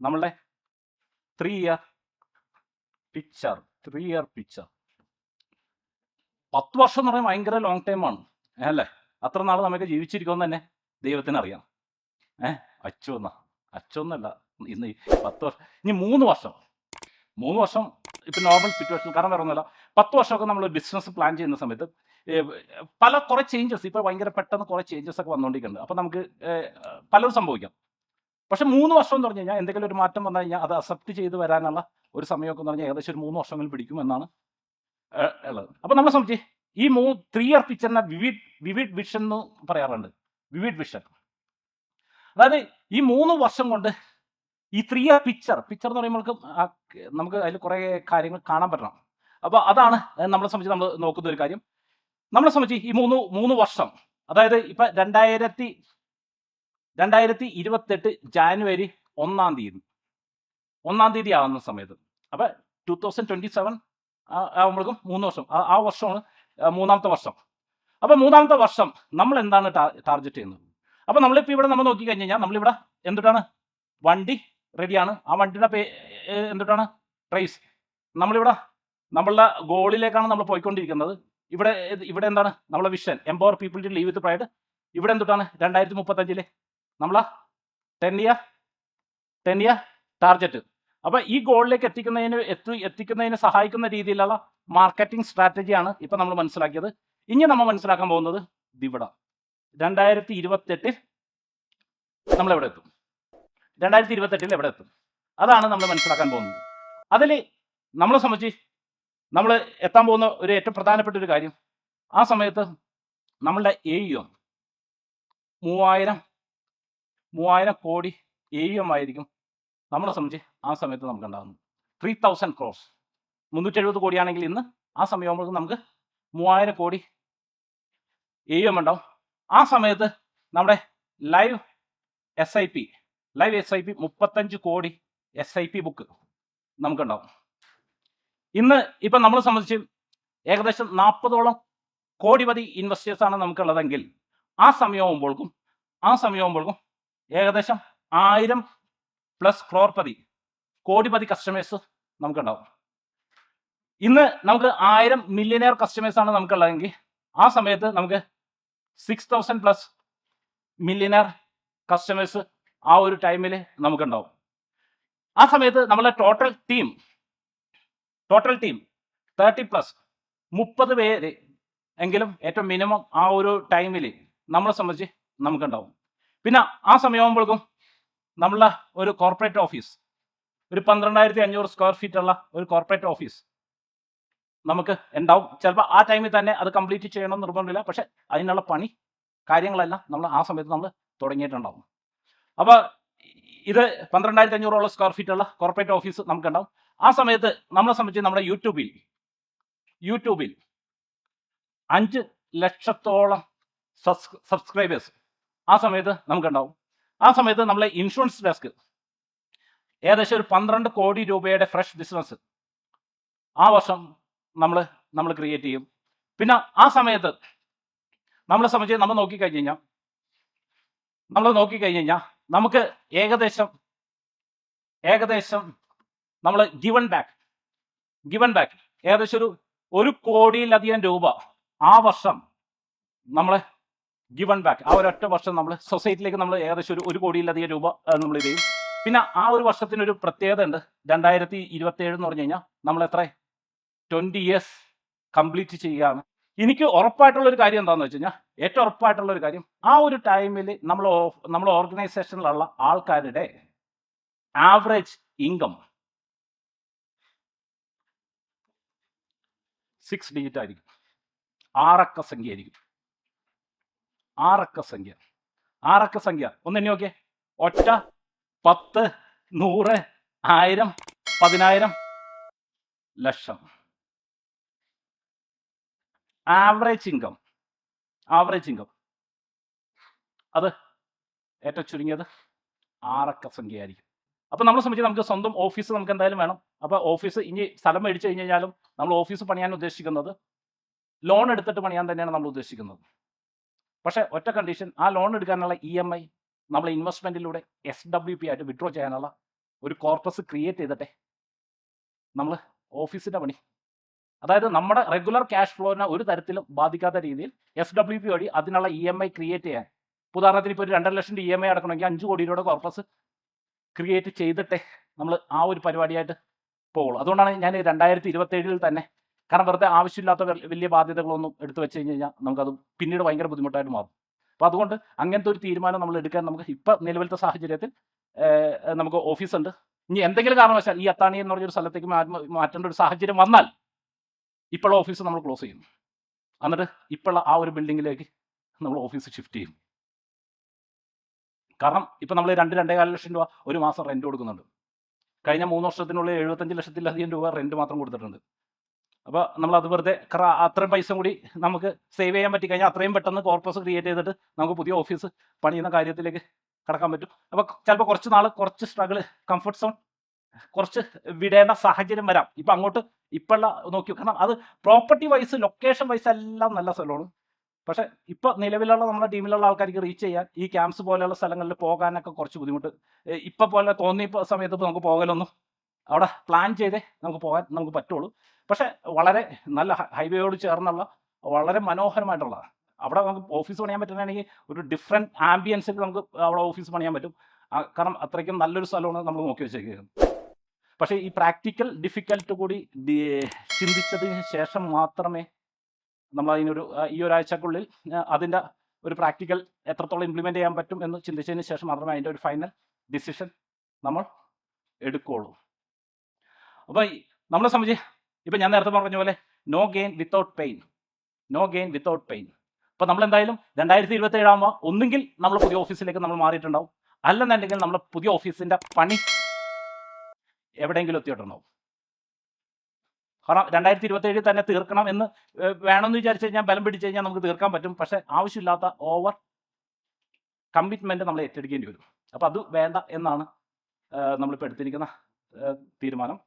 നമ്മളുടെ 3-year picture 3-year picture. 10 വർഷം എന്ന് പറയുന്നത് ഭയങ്കര ലോങ് ടൈമാണ് അല്ലേ? അത്ര നാൾ നമുക്ക് ജീവിച്ചിരിക്കുമെന്ന് തന്നെ ദൈവത്തിന് അറിയാം. അച്ചൊന്നല്ല ഇന്ന് 10 വർഷം, ഇനി 3 വർഷം ഇപ്പം നോർമൽ സിറ്റുവേഷൻ, കാരണം വേറെ ഒന്നുമല്ല. 10 വർഷമൊക്കെ നമ്മൾ ബിസിനസ് പ്ലാൻ ചെയ്യുന്ന സമയത്ത് കുറേ ചേഞ്ചസ്, ഇപ്പോൾ ഭയങ്കര പെട്ടെന്ന് കുറേ ചേഞ്ചസ് ഒക്കെ വന്നുകൊണ്ടിരിക്കുന്നുണ്ട്. അപ്പോൾ നമുക്ക് പലതും സംഭവിക്കാം. പക്ഷെ 3 വർഷം എന്ന് പറഞ്ഞു കഴിഞ്ഞാൽ എന്തെങ്കിലും ഒരു മാറ്റം വന്നു കഴിഞ്ഞാൽ അത് അക്സെപ്റ്റ് ചെയ്ത് വരാനുള്ള ഒരു സമയമൊക്കെ എന്ന് പറഞ്ഞാൽ ഏകദേശം ഒരു 3 വർഷമെങ്കിലും പിടിക്കും എന്നാണ് ഉള്ളത്. അപ്പോൾ നമ്മളെ സംബന്ധിച്ച് ഈ 3-year പിക്ചറിനെ വിവിഡ് വിഷൻ എന്ന് പറയാറുണ്ട്. വിവിഡ് വിഷൻ, അതായത് ഈ 3 വർഷം കൊണ്ട് ഈ 3-year പിക്ചർ എന്ന് പറയുമ്പോൾ നമുക്ക് അതിൽ കുറേ കാര്യങ്ങൾ കാണാൻ പറ്റണം. അപ്പോൾ അതാണ് നമ്മളെ സംബന്ധിച്ച് നമ്മൾ നോക്കുന്ന ഒരു കാര്യം. നമ്മളെ സംബന്ധിച്ച് ഈ 3 വർഷം, അതായത് ഇപ്പം 2028 ജാനുവരി 1-ാം തീയതി ആവുന്ന സമയത്ത്, അപ്പം 2027 ആകുമ്പോഴേക്കും 3 വർഷം, ആ വർഷമാണ് 3-ാമത്തെ വർഷം. അപ്പം 3-ാമത്തെ വർഷം നമ്മൾ എന്താണ് ടാർഗറ്റ് ചെയ്യുന്നത്? അപ്പം നമ്മളിപ്പോൾ ഇവിടെ നമ്മൾ നോക്കിക്കഴിഞ്ഞ് കഴിഞ്ഞാൽ നമ്മളിവിടെ എന്തുട്ടാണ്, വണ്ടി റെഡിയാണ്. ആ വണ്ടിയുടെ എന്തുട്ടാണ്, ട്രേസ്. നമ്മളിവിടെ നമ്മളുടെ ഗോളിലേക്കാണ് നമ്മൾ പോയിക്കൊണ്ടിരിക്കുന്നത്. ഇവിടെ എന്താണ് നമ്മളെ vision, empower people to live with pride. ഇവിടെ എന്തുട്ടാണ് 2035 നമ്മളെ 10-year ടാർഗറ്റ്. അപ്പം ഈ ഗോളിലേക്ക് എത്തിക്കുന്നതിന് സഹായിക്കുന്ന രീതിയിലുള്ള മാർക്കറ്റിംഗ് സ്ട്രാറ്റജിയാണ് ഇപ്പം നമ്മൾ മനസ്സിലാക്കിയത്. ഇനി നമ്മൾ മനസ്സിലാക്കാൻ പോകുന്നത് ഇവിടെ 2028 നമ്മളെവിടെ എത്തും, 2028 എവിടെ എത്തും, അതാണ് നമ്മൾ മനസ്സിലാക്കാൻ പോകുന്നത്. അതിൽ നമ്മളെ സംബന്ധിച്ച് നമ്മൾ എത്താൻ പോകുന്ന ഒരു ഏറ്റവും പ്രധാനപ്പെട്ട ഒരു കാര്യം, ആ സമയത്ത് നമ്മളുടെ AUM 3000 കോടി AUM ആയിരിക്കും നമ്മളെ സംബന്ധിച്ച് ആ സമയത്ത് നമുക്ക് ഉണ്ടാകുന്നത്. 3000 crores, 370 കോടിയാണെങ്കിൽ ഇന്ന് ആ സമയമാകുമ്പോഴേക്കും നമുക്ക് 3000 കോടി AUM ഉണ്ടാവും. ആ സമയത്ത് നമ്മുടെ ലൈവ് SIP 35 കോടി SIP ബുക്ക് നമുക്കുണ്ടാവും. ഇന്ന് ഇപ്പം നമ്മളെ സംബന്ധിച്ച് ഏകദേശം 40ഓളം കോടിപതി ഇൻവെസ്റ്റേഴ്സാണ് നമുക്കുള്ളതെങ്കിൽ ആ സമയമാകുമ്പോഴേക്കും ഏകദേശം 1000+ കോടിപതി കസ്റ്റമേഴ്സ് നമുക്കുണ്ടാവും. ഇന്ന് നമുക്ക് 1000 മില്യനെയർ കസ്റ്റമേഴ്സാണ് നമുക്കുള്ളതെങ്കിൽ ആ സമയത്ത് നമുക്ക് 6000+ മില്യനെയർ കസ്റ്റമേഴ്സ് ആ ഒരു ടൈമിൽ നമുക്കുണ്ടാവും. ആ സമയത്ത് നമ്മളെ ടോട്ടൽ ടീം 30+ പേര് എങ്കിലും ഏറ്റവും മിനിമം ആ ഒരു ടൈമിൽ നമ്മളെ സംബന്ധിച്ച് നമുക്കുണ്ടാവും. പിന്നെ ആ സമയമാകുമ്പോഴേക്കും നമ്മളെ ഒരു കോർപ്പറേറ്റ് ഓഫീസ്, ഒരു 12,500 സ്ക്വയർ ഫീറ്റ് ഉള്ള ഒരു കോർപ്പറേറ്റ് ഓഫീസ് നമുക്ക് ഉണ്ടാവും. ചിലപ്പോൾ ആ ടൈമിൽ തന്നെ അത് കംപ്ലീറ്റ് ചെയ്യണമെന്ന് നിർബന്ധമില്ല, പക്ഷെ അതിനുള്ള പണി കാര്യങ്ങളെല്ലാം നമ്മൾ ആ സമയത്ത് നമ്മൾ തുടങ്ങിയിട്ടുണ്ടാവും. അപ്പോൾ ഇത് 12,500 സ്ക്വയർ ഫീറ്റ് ഉള്ള കോർപ്പറേറ്റ് ഓഫീസ് നമുക്കുണ്ടാവും. ആ സമയത്ത് നമ്മളെ സംബന്ധിച്ച് നമ്മുടെ യൂട്യൂബിൽ 5 ലക്ഷത്തോളം സബ്സ്ക്രൈബേഴ്സ് ആ സമയത്ത് നമുക്കുണ്ടാവും. ആ സമയത്ത് നമ്മളെ ഇൻഷുറൻസ് ഡെസ്ക് ഏകദേശം ഒരു 12 കോടി രൂപയുടെ ഫ്രഷ് ബിസിനസ് ആ വർഷം നമ്മൾ ക്രിയേറ്റ് ചെയ്യും. പിന്നെ ആ സമയത്ത് നമ്മളെ സംബന്ധിച്ച് നമ്മൾ നോക്കിക്കഴിഞ്ഞ് കഴിഞ്ഞാൽ നമുക്ക് ഏകദേശം നമ്മൾ ഗിവൺ ബാക്ക് ഏകദേശം ഒരു കോടിയിലധികം രൂപ ആ വർഷം നമ്മളെ ഗിവൺ ബാക്ക്, ആ ഒരൊറ്റ വർഷം നമ്മൾ സൊസൈറ്റിയിലേക്ക് നമ്മൾ ഏകദേശം ഒരു കോടിയിലധികം രൂപ നമ്മൾ ഇത് ചെയ്യും. പിന്നെ ആ ഒരു വർഷത്തിനൊരു പ്രത്യേകത ഉണ്ട്. 2027 എന്ന് പറഞ്ഞു കഴിഞ്ഞാൽ നമ്മൾ 20 years കംപ്ലീറ്റ് ചെയ്യുകയാണ്. എനിക്ക് ഉറപ്പായിട്ടുള്ളൊരു കാര്യം എന്താണെന്ന് വെച്ച് കഴിഞ്ഞാൽ, ഏറ്റവും ഉറപ്പായിട്ടുള്ളൊരു കാര്യം, ആ ഒരു ടൈമിൽ നമ്മൾ ഓർഗനൈസേഷനിലുള്ള ആൾക്കാരുടെ ആവറേജ് ഇൻകം 6 ഡിജിറ്റ് ആയിരിക്കും, 6 അക്ക സംഖ്യ ആയിരിക്കും. 6 അക്ക സംഖ്യ ഒന്ന് എണ്ണി നോക്കിയേ. ഒറ്റ 10, 100, 1000, 10000, ലക്ഷം. ആവറേജ് ഇൻകം അത് ഏറ്റവും ചുരുങ്ങിയത് 6 അക്ക സംഖ്യ ആയിരിക്കും. അപ്പോൾ നമ്മളെ സംബന്ധിച്ച് നമുക്ക് സ്വന്തം ഓഫീസ് നമുക്ക് എന്തായാലും വേണം. അപ്പോൾ ഓഫീസ് ഇനി സ്ഥലം മേടിച്ചു കഴിഞ്ഞ് കഴിഞ്ഞാലും നമ്മൾ ഓഫീസ് പണിയാൻ ഉദ്ദേശിക്കുന്നത് ലോൺ എടുത്തിട്ട് പണിയാൻ തന്നെയാണ് നമ്മൾ ഉദ്ദേശിക്കുന്നത്. പക്ഷേ ഒറ്റ കണ്ടീഷൻ, ആ ലോൺ എടുക്കാനുള്ള EMI നമ്മൾ ഇൻവെസ്റ്റ്മെൻറ്റിലൂടെ SWP ആയിട്ട് വിഡ്രോ ചെയ്യാനുള്ള ഒരു കോർപ്പസ് ക്രിയേറ്റ് ചെയ്തിട്ടെ നമ്മൾ ഓഫീസിൻ്റെ പണി, അതായത് നമ്മുടെ റെഗുലർ ക്യാഷ് ഫ്ലോനെ ഒരു തരത്തിലും ബാധിക്കാത്ത രീതിയിൽ SWP വഴി അതിനുള്ള EMI ക്രിയേറ്റ് ചെയ്യാൻ. ഉദാഹരണത്തിന് ഇപ്പോൾ ഒരു 2.5 ലക്ഷം രൂപ EMI അടക്കണമെങ്കിൽ 5 കോടി രൂപയുടെ കോർപ്പസ് ക്രിയേറ്റ് ചെയ്തിട്ടേ നമ്മൾ ആ ഒരു പരിപാടിയായിട്ട് പോകുള്ളൂ. അതുകൊണ്ടാണ് ഞാൻ 2027 തന്നെ, കാരണം വെറുതെ ആവശ്യമില്ലാത്ത വലിയ ബാധ്യതകളൊന്നും എടുത്തു വെച്ച് കഴിഞ്ഞാൽ നമുക്കത് പിന്നീട് ഭയങ്കര ബുദ്ധിമുട്ടായിട്ട് മാറും. അപ്പോൾ അതുകൊണ്ട് അങ്ങനത്തെ ഒരു തീരുമാനം നമ്മൾ എടുക്കാൻ നമുക്ക് ഇപ്പം നിലവിലത്തെ സാഹചര്യത്തിൽ നമുക്ക് ഓഫീസുണ്ട്. ഇനി എന്തെങ്കിലും കാരണവശാൽ ഈ അത്താണി എന്ന് പറഞ്ഞൊരു സ്ഥലത്തേക്ക് മാറ്റേണ്ട ഒരു സാഹചര്യം വന്നാൽ ഇപ്പോഴുള്ള ഓഫീസ് നമ്മൾ ക്ലോസ് ചെയ്യും. എന്നിട്ട് ഇപ്പോഴുള്ള ആ ഒരു ബിൽഡിങ്ങിലേക്ക് നമ്മൾ ഓഫീസ് ഷിഫ്റ്റ് ചെയ്യും. കാരണം ഇപ്പം നമ്മൾ 2-2.25 ലക്ഷം രൂപ ഒരു മാസം റെൻറ്റ് കൊടുക്കുന്നുണ്ട്. കഴിഞ്ഞ 3 വർഷത്തിനുള്ളിൽ 75 ലക്ഷത്തിലധികം രൂപ റെൻറ്റ് മാത്രം കൊടുത്തിട്ടുണ്ട്. അപ്പോൾ നമ്മളത് വെറുതെ അത്രയും പൈസ കൂടി നമുക്ക് സേവ് ചെയ്യാൻ പറ്റി കഴിഞ്ഞാൽ അത്രയും പെട്ടെന്ന് കോർപ്പസ് ക്രിയേറ്റ് ചെയ്തിട്ട് നമുക്ക് പുതിയ ഓഫീസ് പണിയുന്ന കാര്യത്തിലേക്ക് കടക്കാൻ പറ്റും. അപ്പോൾ ചിലപ്പോൾ കുറച്ച് നാൾ കുറച്ച് സ്ട്രഗിൾ, കംഫർട്ട് സോൺ കുറച്ച് വിടേണ്ട സാഹചര്യം വരാം. ഇപ്പം അങ്ങോട്ട് ഇപ്പോഴുള്ള നോക്കി, കാരണം അത് പ്രോപ്പർട്ടി വൈസ് ലൊക്കേഷൻ വൈസ് എല്ലാം നല്ല സ്ഥലമാണ്. പക്ഷേ ഇപ്പോൾ നിലവിലുള്ള നമ്മുടെ ടീമിലുള്ള ആൾക്കാർക്ക് റീച്ച് ചെയ്യാൻ ഈ ക്യാമ്പ്സ് പോലെയുള്ള സ്ഥലങ്ങളിൽ പോകാനൊക്കെ കുറച്ച് ബുദ്ധിമുട്ട്. ഇപ്പം പോലെ തോന്നിയ സമയത്ത് നമുക്ക് പോകലൊന്നും അവിടെ പ്ലാൻ ചെയ്തേ നമുക്ക് പറ്റുള്ളൂ. പക്ഷേ വളരെ നല്ല ഹൈവേയോട് ചേർന്നുള്ള വളരെ മനോഹരമായിട്ടുള്ള അവിടെ നമുക്ക് ഓഫീസ് പണിയാൻ പറ്റുന്നതാണെങ്കിൽ ഒരു ഡിഫറെൻറ്റ് ആംബിയൻസിൽ നമുക്ക് അവിടെ ഓഫീസ് പണിയാൻ പറ്റും. കാരണം അത്രയ്ക്കും നല്ലൊരു സ്ഥലമാണ് നമ്മൾ നോക്കി വെച്ചേക്കുന്നത്. പക്ഷേ ഈ പ്രാക്ടിക്കൽ ഡിഫിക്കൽട്ട് കൂടി ചിന്തിച്ചതിന് ശേഷം മാത്രമേ നമ്മൾ ഈ ഒരാഴ്ചക്കുള്ളിൽ അതിൻ്റെ ഒരു പ്രാക്ടിക്കൽ എത്രത്തോളം ഇംപ്ലിമെൻ്റ് ചെയ്യാൻ പറ്റും എന്ന് ചിന്തിച്ചതിന് ശേഷം മാത്രമേ അതിൻ്റെ ഒരു ഫൈനൽ ഡിസിഷൻ നമ്മൾ എടുക്കുകയുള്ളൂ. അപ്പോൾ നമ്മളെ സംബന്ധിച്ച് ഇപ്പം ഞാൻ നേരത്തെ പറഞ്ഞ പോലെ നോ ഗെയിൻ വിത്തൗട്ട് പെയിൻ. അപ്പോൾ നമ്മളെന്തായാലും 2027 ആകുമ്പോൾ ഒന്നുകിൽ നമ്മൾ പുതിയ ഓഫീസിലേക്ക് നമ്മൾ മാറിയിട്ടുണ്ടാവും, അല്ലെന്നുണ്ടെങ്കിൽ നമ്മൾ പുതിയ ഓഫീസിൻ്റെ പണി എവിടെയെങ്കിലും എത്തിയിട്ടുണ്ടാവും. കാരണം 2027 തന്നെ തീർക്കണം എന്ന് വേണമെന്ന് വിചാരിച്ചു കഴിഞ്ഞാൽ, ബലം പിടിച്ചു കഴിഞ്ഞാൽ നമുക്ക് തീർക്കാൻ പറ്റും. പക്ഷേ ആവശ്യമില്ലാത്ത ഓവർ കമ്മിറ്റ്മെൻറ്റ് നമ്മൾ ഏറ്റെടുക്കേണ്ടി വരും. അപ്പോൾ അത് വേണ്ട എന്നാണ് നമ്മളിപ്പോൾ എടുത്തിരിക്കുന്ന തീരുമാനം.